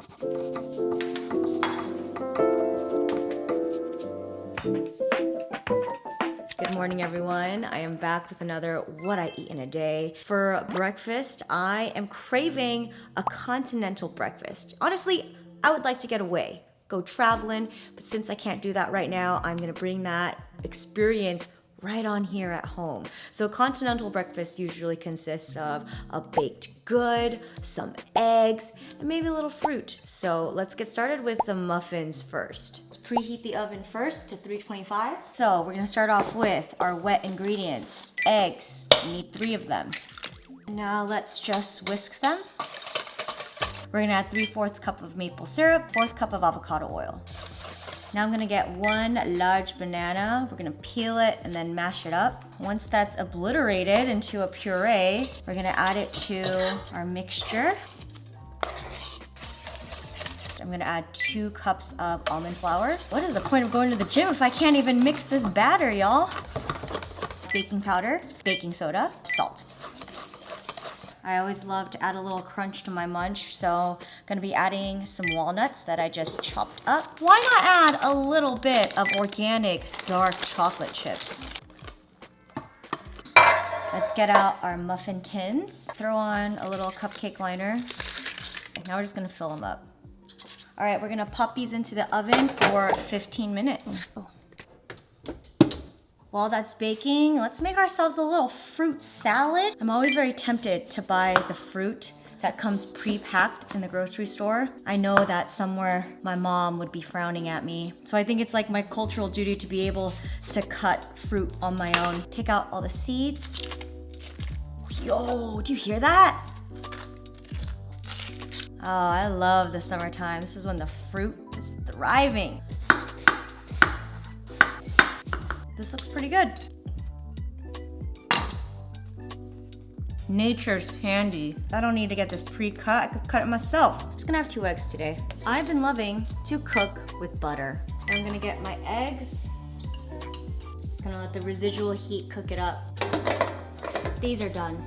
Good morning, everyone. I am back with another What I Eat in a Day. For breakfast, I am craving a continental breakfast. Honestly, I would like to get away, go traveling, but since I can't do that right now, I'm gonna bring that experience right on here at home. So continental breakfast usually consists of a baked good, some eggs, and maybe a little fruit. So let's get started with the muffins first. Let's preheat the oven first to 325. So we're gonna start off with our wet ingredients. Eggs, we need 3 of them. Now let's just whisk them. We're gonna add 3/4 cup of maple syrup, 1/4 cup of avocado oil. Now I'm gonna get 1 large banana. We're gonna peel it and then mash it up. Once that's obliterated into a puree, we're gonna add it to our mixture. I'm gonna add 2 cups of almond flour. What is the point of going to the gym if I can't even mix this batter, y'all? Baking powder, baking soda, salt. I always love to add a little crunch to my munch, so I'm gonna be adding some walnuts that I just chopped up. Why not add a little bit of organic dark chocolate chips? Let's get out our muffin tins. Throw on a little cupcake liner. Now we're just gonna fill them up. All right, we're gonna pop these into the oven for 15 minutes. While that's baking, let's make ourselves a little fruit salad. I'm always very tempted to buy the fruit that comes pre-packed in the grocery store. I know that somewhere my mom would be frowning at me. So I think it's like my cultural duty to be able to cut fruit on my own. Take out all the seeds. Yo, do you hear that? Oh, I love the summertime. This is when the fruit is thriving. This looks pretty good. Nature's candy. I don't need to get this pre-cut. I could cut it myself. I'm just gonna have 2 eggs today. I've been loving to cook with butter. I'm gonna get my eggs. Just gonna let the residual heat cook it up. These are done.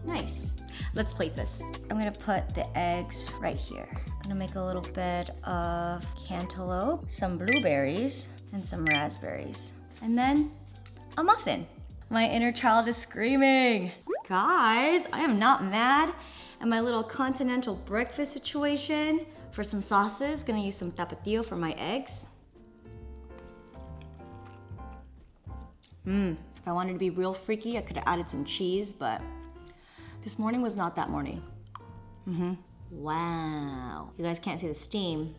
Nice. Let's plate this. I'm gonna put the eggs right here. I'm gonna make a little bit of cantaloupe, some blueberries, and some raspberries. And then a muffin. My inner child is screaming. Guys, I am not mad at my little continental breakfast situation. For some sauces, gonna use some tapatio for my eggs. If I wanted to be real freaky, I could have added some cheese, but this morning was not that morning. Wow. You guys can't see the steam,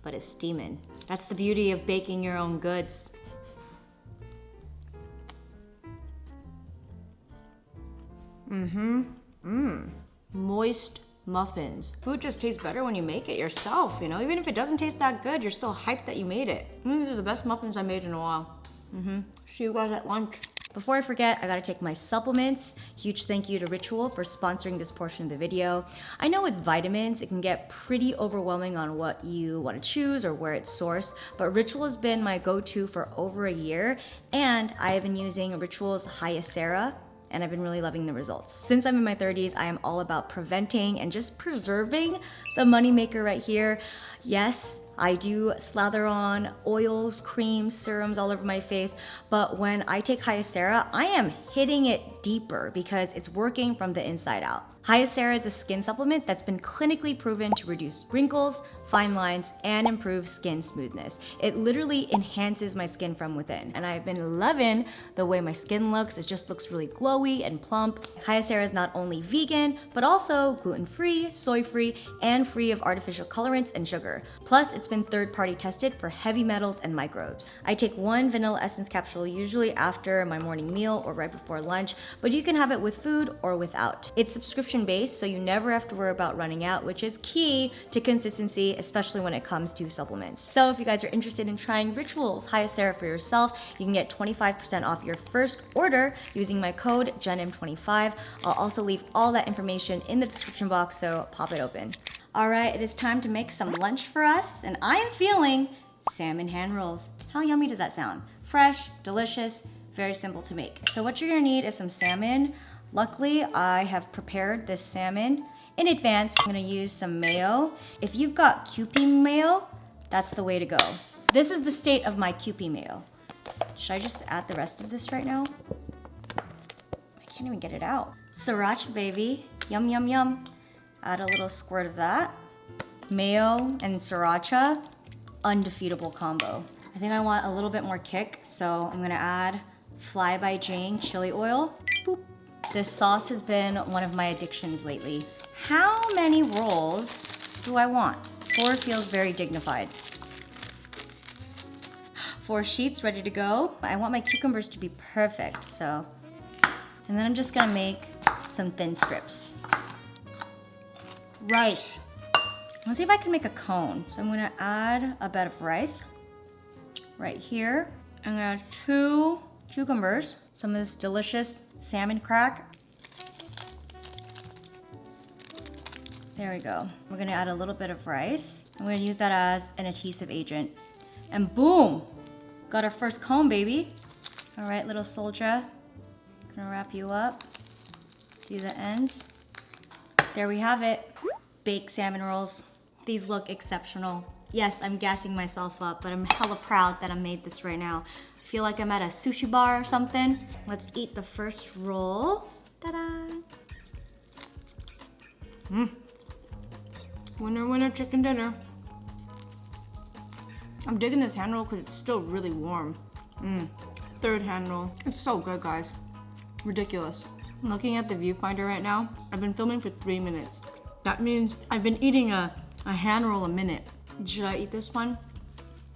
but it's steaming. That's the beauty of baking your own goods. Moist muffins. Food just tastes better when you make it yourself, you know? Even if it doesn't taste that good, you're still hyped that you made it. These are the best muffins I made in a while. See you guys at lunch. Before I forget, I gotta take my supplements. Huge thank you to Ritual for sponsoring this portion of the video. I know with vitamins, it can get pretty overwhelming on what you wanna choose or where it's sourced, but Ritual has been my go-to for over a year, and I have been using Ritual's Hyacera, and I've been really loving the results. Since I'm in my 30s, I am all about preventing and just preserving the moneymaker right here. Yes, I do slather on oils, creams, serums all over my face, but when I take Hyacera, I am hitting it deeper because it's working from the inside out. Hyacera is a skin supplement that's been clinically proven to reduce wrinkles, fine lines, and improve skin smoothness. It literally enhances my skin from within, and I've been loving the way my skin looks. It just looks really glowy and plump. Hyacera is not only vegan, but also gluten-free, soy-free, and free of artificial colorants and sugar. Plus, it's been third-party tested for heavy metals and microbes. I take 1 vanilla essence capsule usually after my morning meal or right before lunch, but you can have it with food or without. It's subscription-based, so you never have to worry about running out, which is key to consistency, especially when it comes to supplements. So if you guys are interested in trying Ritual's Hyacera for yourself, you can get 25% off your first order using my code JENM25. I'll also leave all that information in the description box, so pop it open. All right, it is time to make some lunch for us, and I am feeling salmon hand rolls. How yummy does that sound? Fresh, delicious, very simple to make. So what you're gonna need is some salmon. Luckily, I have prepared this salmon in advance. I'm gonna use some mayo. If you've got Kewpie mayo, that's the way to go. This is the state of my Kewpie mayo. Should I just add the rest of this right now? I can't even get it out. Sriracha, baby. Yum, yum, yum. Add a little squirt of that. Mayo and sriracha, undefeatable combo. I think I want a little bit more kick, so I'm gonna add Fly by Jane chili oil. Boop. This sauce has been one of my addictions lately. How many rolls do I want? 4 feels very dignified. 4 sheets ready to go. I want my cucumbers to be perfect, so. And then I'm just gonna make some thin strips. Rice. Let's see if I can make a cone. So I'm gonna add a bed of rice right here. I'm gonna add 2 cucumbers, some of this delicious salmon crack. There we go. We're gonna add a little bit of rice. I'm gonna use that as an adhesive agent. And boom, got our first cone, baby. All right, little soldier. Gonna wrap you up. Do the ends. There we have it. Baked salmon rolls. These look exceptional. Yes, I'm gassing myself up, but I'm hella proud that I made this right now. I feel like I'm at a sushi bar or something. Let's eat the first roll. Ta-da! Winner, winner, chicken dinner. I'm digging this hand roll because it's still really warm. 3rd hand roll. It's so good, guys. Ridiculous. I'm looking at the viewfinder right now. I've been filming for 3 minutes. That means I've been eating a hand roll a minute. Should I eat this one?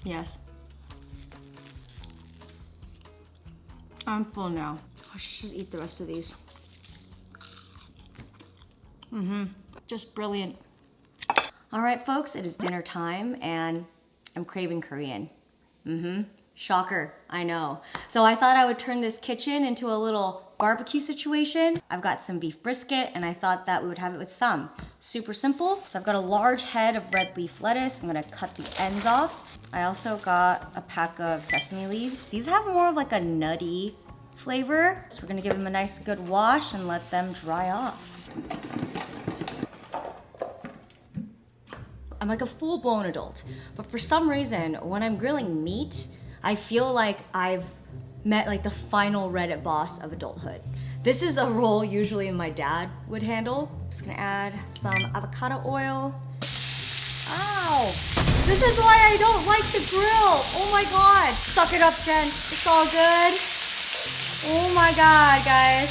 Yes. I'm full now. I should just eat the rest of these. Just brilliant. All right, folks, it is dinner time and I'm craving Korean. Shocker, I know. So I thought I would turn this kitchen into a little barbecue situation. I've got some beef brisket and I thought that we would have it with some. Super simple. So I've got a large head of red leaf lettuce. I'm gonna cut the ends off. I also got a pack of sesame leaves. These have more of like a nutty flavor. So we're gonna give them a nice good wash and let them dry off. I'm like a full-blown adult, but for some reason, when I'm grilling meat, I feel like I've met like the final Reddit boss of adulthood. This is a role usually my dad would handle. Just gonna add some avocado oil. Ow! This is why I don't like the grill. Oh my God. Suck it up, Jen. It's all good. Oh my God, guys.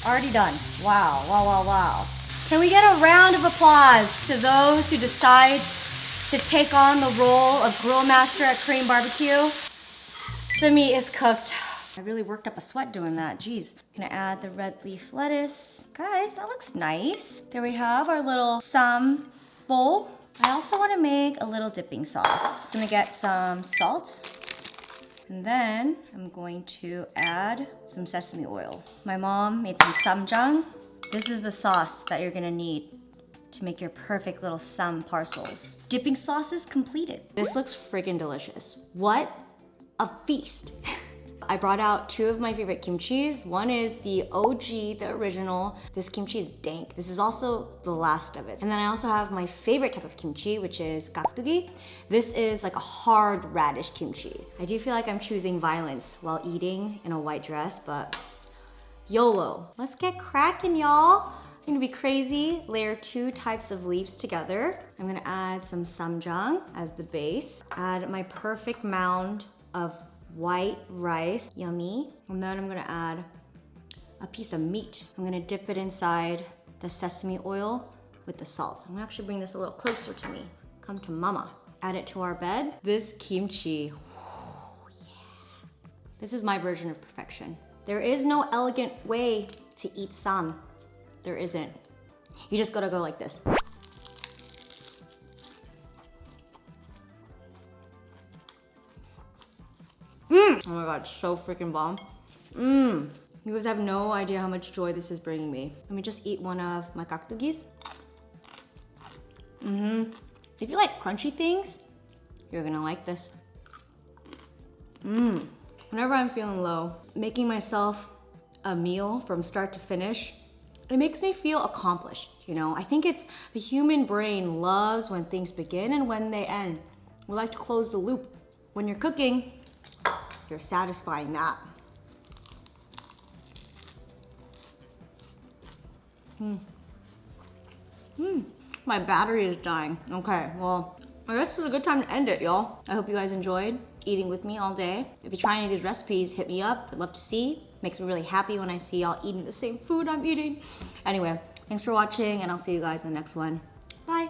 Already done. Wow, wow, wow, wow. Can we get a round of applause to those who decide to take on the role of grill master at Korean barbecue? The meat is cooked. I really worked up a sweat doing that, jeez. Gonna add the red leaf lettuce. Guys, that looks nice. There we have our little sam bowl. I also wanna make a little dipping sauce. I'm gonna get some salt. And then I'm going to add some sesame oil. My mom made some samjang. This is the sauce that you're gonna need to make your perfect little sam parcels. Dipping sauce is completed. This looks freaking delicious. What a feast. I brought out 2 of my favorite kimchis. One is the OG, the original. This kimchi is dank. This is also the last of it. And then I also have my favorite type of kimchi, which is gakdugi. This is like a hard radish kimchi. I do feel like I'm choosing violence while eating in a white dress, but YOLO. Let's get cracking, y'all. I'm gonna be crazy. Layer 2 types of leaves together. I'm gonna add some samjang as the base. Add my perfect mound of white rice, yummy. And then I'm gonna add a piece of meat. I'm gonna dip it inside the sesame oil with the salt. I'm gonna actually bring this a little closer to me. Come to mama. Add it to our bed. This kimchi, oh yeah. This is my version of perfection. There is no elegant way to eat sam. There isn't. You just gotta go like this. Oh my God, so freaking bomb. You guys have no idea how much joy this is bringing me. Let me just eat one of my gaktugis. If you like crunchy things, you're gonna like this. Whenever I'm feeling low, making myself a meal from start to finish it makes me feel accomplished, you know? I think it's the human brain loves when things begin and when they end. We like to close the loop. When you're cooking, you're satisfying that. My battery is dying. Okay, well, I guess this is a good time to end it, y'all. I hope you guys enjoyed eating with me all day. If you try any of these recipes, hit me up. I'd love to see. Makes me really happy when I see y'all eating the same food I'm eating. Anyway, thanks for watching, and I'll see you guys in the next one. Bye.